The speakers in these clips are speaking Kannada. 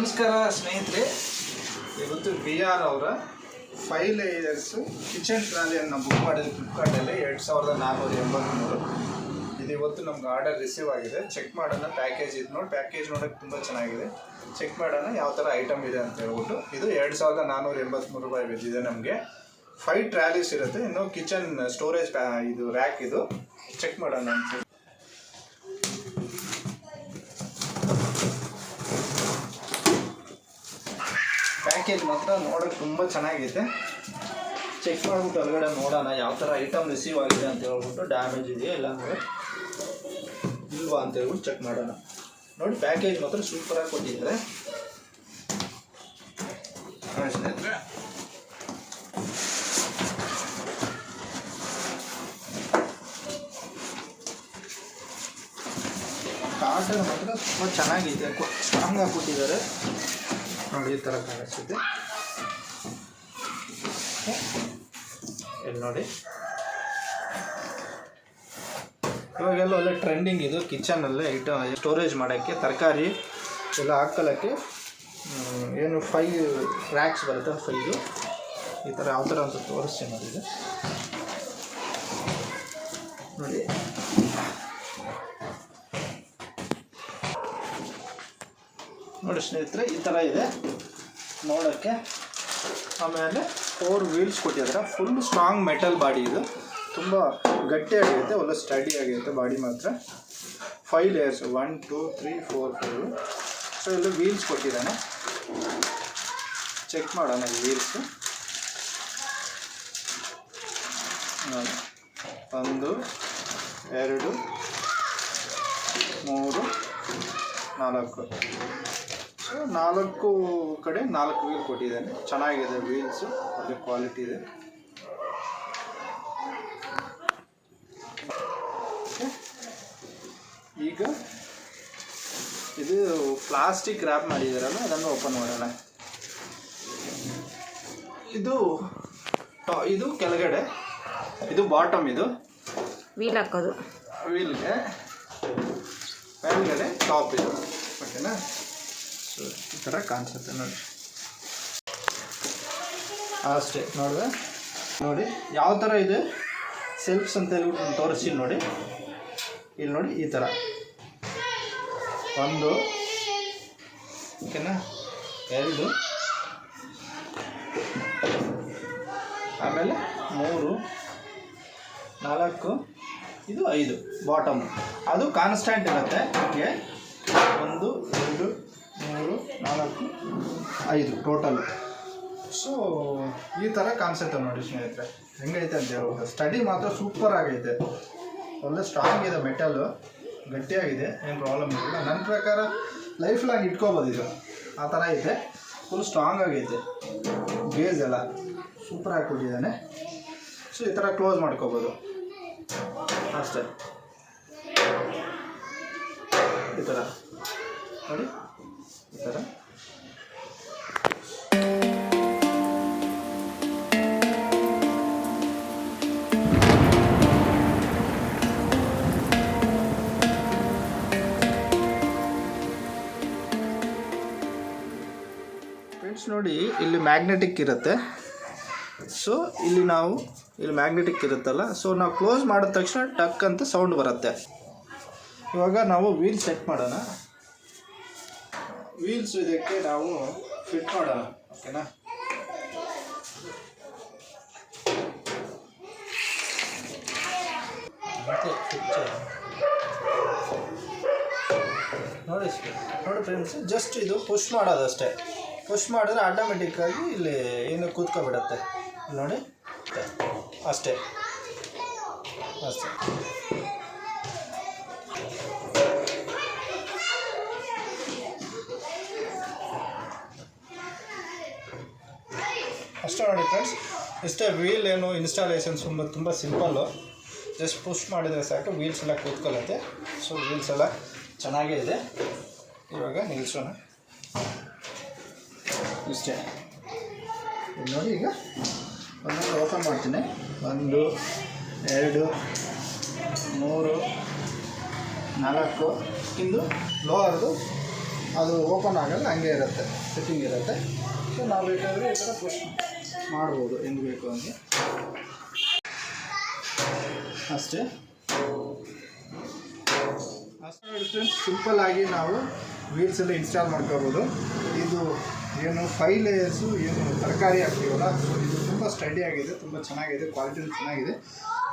ನಮಸ್ಕಾರ ಸ್ನೇಹಿತರೆ, ಇವತ್ತು BR ಅವರ 5 layers ಕಿಚನ್ ಟ್ರಾಲಿಯನ್ನು ಬುಕ್ ಮಾಡಿದ್ವಿ ಫ್ಲಿಪ್ಕಾರ್ಟಲ್ಲಿ 2483. ಇದು ಇವತ್ತು ನಮ್ಗೆ ಆರ್ಡರ್ ರಿಸೀವ್ ಆಗಿದೆ. ಚೆಕ್ ಮಾಡೋಣ. ಪ್ಯಾಕೇಜ್ ಇದು ನೋಡಿ, ಪ್ಯಾಕೇಜ್ ನೋಡೋಕ್ಕೆ ತುಂಬ ಚೆನ್ನಾಗಿದೆ. ಚೆಕ್ ಮಾಡೋಣ ಯಾವ ಥರ ಐಟಮ್ ಇದೆ ಅಂತ ಹೇಳ್ಬಿಟ್ಟು. ಇದು 2483 ರೂಪಾಯಿ ಬಿದ್ದಿದೆ ನಮಗೆ. 5 ಟ್ರಾಲೀಸ್ ಇರುತ್ತೆ. ಇನ್ನು ಕಿಚನ್ ಸ್ಟೋರೇಜ್ ಇದು ರ್ಯಾಕ್. ಇದು ಚೆಕ್ ಮಾಡೋಣ ಅಂತ. ಪ್ಯಾಕೇಜ್ ಮಾತ್ರ ನೋಡೋಕ್ಕೆ ತುಂಬ ಚೆನ್ನಾಗಿದೆ. ಚೆಕ್ ಮಾಡಿಬಿಟ್ಟು ಒಳಗಡೆ ನೋಡೋಣ ಯಾವ ಥರ ಐಟಮ್ ರಿಸೀವ್ ಆಗಿದೆ ಅಂತ ಹೇಳ್ಬಿಟ್ಟು. ಡ್ಯಾಮೇಜ್ ಇದೆಯಾ ಇಲ್ಲ ಅಂದರೆ ಇಲ್ವಾ ಅಂತ ಹೇಳ್ಬಿಟ್ಟು ಚೆಕ್ ಮಾಡೋಣ. ನೋಡಿ, ಪ್ಯಾಕೇಜ್ ಮಾತ್ರ ಸೂಪರಾಗಿ ಕೊಟ್ಟಿದ್ದಾರೆ. ಸ್ನೇಹಿತರೆ, ಕಾಟನ್ ಮಾತ್ರ ತುಂಬ ಚೆನ್ನಾಗಿದೆ, ಸ್ಟ್ರಾಂಗ್ ಆಗಿ ಕೊಟ್ಟಿದ್ದಾರೆ. ನೋಡಿ, ಈ ಥರ ಕಾಣಿಸುತ್ತೆ. ಇಲ್ಲಿ ನೋಡಿ, ಇವಾಗೆಲ್ಲ ಒಳ್ಳೆ ಟ್ರೆಂಡಿಂಗ್ ಇದು. ಕಿಚನಲ್ಲೇ ಐಟಮ್ ಸ್ಟೋರೇಜ್ ಮಾಡೋಕ್ಕೆ, ತರಕಾರಿ ಎಲ್ಲ ಹಾಕ್ಕೊಳ್ಳೋಕ್ಕೆ ಏನು 5 ರ್ಯಾಕ್ಸ್ ಬರುತ್ತೆ. 5 ಈ ಥರ ಯಾವ ಥರ ಅಂತ ತೋರಿಸ್ತೀನಿ ನೋಡಿ. ಇದು ನೋಡಿ, ನೋಡಿ ಸ್ನೇಹಿತರೆ, ಈ ಥರ ಇದೆ ನೋಡೋಕ್ಕೆ. ಆಮೇಲೆ 4 ವೀಲ್ಸ್ ಕೊಟ್ಟಿದ್ದಾರೆ. Full strong metal body. ಇದು ತುಂಬ ಗಟ್ಟಿಯಾಗಿರುತ್ತೆ, ಒಳ್ಳೆ ಸ್ಟಡಿ ಆಗಿರುತ್ತೆ ಬಾಡಿ ಮಾತ್ರ. 5 layers 1 2 3 4 5. ಸೊ ಇಲ್ಲಿ ವೀಲ್ಸ್ ಕೊಟ್ಟಿದ್ದಾನೆ. ಚೆಕ್ ಮಾಡೋಣ ಈ ವೀಲ್ಸು. ನೋಡಿ, 1 2 3 4. ಸೊ 4 ಕಡೆ 4 ವೀಲ್ ಕೊಟ್ಟಿದ್ದಾನೆ. ಚೆನ್ನಾಗಿದೆ ವೀಲ್ಸು, ಒಳ್ಳೆ ಕ್ವಾಲಿಟಿ ಇದೆ. ಈಗ ಇದು ಪ್ಲಾಸ್ಟಿಕ್ ರ್ಯಾಪ್ ಮಾಡಿದಾರಲ್ಲ, ಅದನ್ನು ಓಪನ್ ಮಾಡೋಣ. ಇದು ಕೆಳಗಡೆ, ಇದು ಬಾಟಮ್. ಇದು ವೀಲ್ ಹಾಕೋದು, ವೀಲ್ಗೆ ಮೇಲ್ಗಡೆ ಟಾಪ್. ಇದು ಓಕೆನಾ? ಸೊ ಈ ಥರ ಕಾಣಿಸುತ್ತೆ ನೋಡಿ. ಅಷ್ಟೇ ನೋಡಿದೆ. ನೋಡಿ ಯಾವ ಥರ ಇದೆ ಸೆಲ್ಫ್ಸ್ ಅಂತ ಹೇಳ್ಬಿಟ್ಟು ತೋರಿಸಿ ನೋಡಿ. ಇಲ್ಲಿ ನೋಡಿ, ಈ ಥರ 1 ಓಕೆನಾ, 2 ಆಮೇಲೆ 3 4 ಇದು 5 ಬಾಟಮ್. ಅದು ಕಾನ್ಸ್ಟೆಂಟ್ ಇರುತ್ತೆ. ಹೀಗೆ 1 2 3 4 5 ಟೋಟಲ್. ಸೊ ಈ ಥರ ಕಾನ್ಸೆಪ್ಟ್ ನೋಡಿ ಸ್ನೇಹಿತರೆ, ಹೆಂಗೈತೆ ಅಂತ ಹೇಳ್ಬೋದು. ಸ್ಟಡಿ ಮಾತ್ರ ಸೂಪರ್ ಆಗೈತೆ, ಒಳ್ಳೆ ಸ್ಟ್ರಾಂಗ್ ಇದೆ. ಮೆಟಲು ಗಟ್ಟಿಯಾಗಿದೆ, ಏನು ಪ್ರಾಬ್ಲಮ್ ಇಲ್ಲ. ನನ್ನ ಪ್ರಕಾರ ಲೈಫ್ ಲಾಂಗ್ ಇಟ್ಕೋಬೋದು ಇದು. ಆ ಥರ ಐತೆ, ಫುಲ್ ಸ್ಟ್ರಾಂಗ್ ಆಗೈತೆ. ಗೇಜ್ ಎಲ್ಲ ಸೂಪರಾಗಿ ಕೊಟ್ಟಿದ್ದಾನೆ. ಸೊ ಈ ಥರ ಕ್ಲೋಸ್ ಮಾಡ್ಕೋಬೋದು ಅಷ್ಟೇ. ಈ ಥರ ನೋಡಿ, ಈ ಥರ. ಫ್ರೆಂಡ್ಸ್ ನೋಡಿ, ಇಲ್ಲಿ ಮ್ಯಾಗ್ನೆಟಿಕ್ ಇರುತ್ತೆ. ಸೊ ಇಲ್ಲಿ ಮ್ಯಾಗ್ನೆಟಿಕ್ ಇರುತ್ತಲ್ಲ, ಸೊ ನಾವು ಕ್ಲೋಸ್ ಮಾಡಿದ ತಕ್ಷಣ ಟಕ್ ಅಂತ ಸೌಂಡ್ ಬರುತ್ತೆ. ಇವಾಗ ನಾವು ವೀಲ್ ಸೆಟ್ ಮಾಡೋಣ. ವೀಲ್ಸ್ ಇದಕ್ಕೆ ನಾವು ಫಿಟ್ ಮಾಡೋಣ, ಓಕೆನಾ? ನೋಡಿ ಫ್ರೆಂಡ್ಸ್, ಜಸ್ಟ್ ಇದು ಪುಷ್ ಮಾಡೋದು ಅಷ್ಟೇ. ಪುಷ್ ಮಾಡಿದ್ರೆ ಆಟೋಮೆಟಿಕ್ಕಾಗಿ ಇಲ್ಲಿ ಏನು ಕೂತ್ಕೊಬಿಡುತ್ತೆ ನೋಡಿ. ಅಷ್ಟೇ ಅಷ್ಟೇ. ಅಷ್ಟೇ ನೋಡಿ ಫ್ರೆಂಡ್ಸ್, ಇಷ್ಟೇ. ವೀಲ್ ಏನು ಇನ್ಸ್ಟಾಲೇಷನ್ಸ್ ತುಂಬ ಸಿಂಪಲ್ಲು. ಜಸ್ಟ್ ಪುಷ್ ಮಾಡಿದರೆ ಸಾಕು, ವೀಲ್ಸ್ ಎಲ್ಲ ಕೂತ್ಕೊಳ್ಳುತ್ತೆ. ಸೊ ವೀಲ್ಸ್ ಎಲ್ಲ ಚೆನ್ನಾಗೇ ಇದೆ. ಇವಾಗ ನಿಲ್ಲಿಸೋಣ ಇಷ್ಟೇ. ನೋಡಿ, ಈಗ ಒಂದೊಂದು ಓಪನ್ ಮಾಡ್ತೀನಿ. 1 2 3 4 ಇಂದು ಲೋವರ್ದು ಅದು ಓಪನ್ ಆಗಲ್ಲ, ಹಂಗೆ ಇರುತ್ತೆ, ಸೆಟ್ಟಿಂಗ್ ಇರುತ್ತೆ. ಸೊ ನಾವು ಬೇಕಾದರೆ ಈ ಥರ ಪುಷ್ ಮಾಡ್ಬೋದು ಹೆಂಗೆ ಬೇಕು ಹಂಗೆ ಅಷ್ಟೇ. ಫ್ರೆಂಡ್ಸ್, ಸಿಂಪಲ್ಲಾಗಿ ನಾವು ವೀಲ್ಸ್ ಎಲ್ಲ ಇನ್ಸ್ಟಾಲ್ ಮಾಡ್ಕೋಬೋದು. ಇದು ಏನು 5 ಲೇಯರ್ಸು ಏನು ತರಕಾರಿ ಹಾಕ್ತೀವಲ್ಲ, ಸೊ ಇದು ತುಂಬ ಸ್ಟಡಿ ಆಗಿದೆ, ತುಂಬ ಚೆನ್ನಾಗಿದೆ, ಕ್ವಾಲಿಟಿನೂ ಚೆನ್ನಾಗಿದೆ.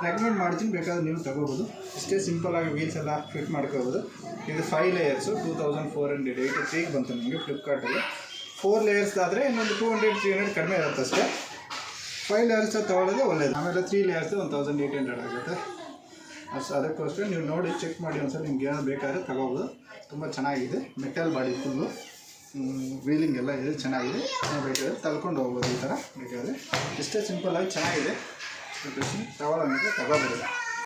ರೆಕಮೆಂಡ್ ಮಾಡ್ತೀನಿ, ಬೇಕಾದ್ರೆ ನೀವು ತಗೋಬೋದು. ಇಷ್ಟೇ ಸಿಂಪಲ್ಲಾಗಿ ವೀಲ್ಸ್ ಎಲ್ಲ ಫಿಟ್ ಮಾಡ್ಕೋಬೋದು. ಇದು 5 ಲೇಯರ್ಸು 2483 ಬಂತು ನಿಮಗೆ ಫ್ಲಿಪ್ಕಾರ್ಟಲ್ಲಿ. 4 ಲೇಯರ್ಸ್ದಾದರೆ ಇನ್ನೊಂದು 200-300 ಕಡಿಮೆ ಇರುತ್ತೆ ಅಷ್ಟೇ. 5 ಲೇಯರ್ಸ್ ತೊಗೊಳ್ಳೋದು ಒಳ್ಳೆಯದು. ಆಮೇಲೆ 3 ಲೇಯರ್ಸ್ 1800 ಆಗುತ್ತೆ. ಅದಕ್ಕೋಸ್ಕರ ನೀವು ನೋಡಿ ಚೆಕ್ ಮಾಡಿ ಒಂದ್ಸಲ ನಿಮ್ಗೆ ಏನಾದ್ರು ಬೇಕಾದರೆ ತಗೋಬೋದು. ತುಂಬ ಚೆನ್ನಾಗಿದೆ, ಮೆಟಲ್ ಬಾಡಿ ಫುಲ್ಲು, ವೀಲಿಂಗ್ ಎಲ್ಲ ಇದೆ, ಚೆನ್ನಾಗಿದೆ. ನೀವು ಬೇಕಾದರೆ ತಳ್ಕೊಂಡು ಹೋಗ್ಬೋದು ಈ ಥರ ಬೇಕಾದರೆ. ಇಷ್ಟೇ ಸಿಂಪಲ್ಲಾಗಿ ಚೆನ್ನಾಗಿದೆ. ತಗೊಳ್ಳೋಂಗಿದ್ರೆ ತಗೋಬೋದು.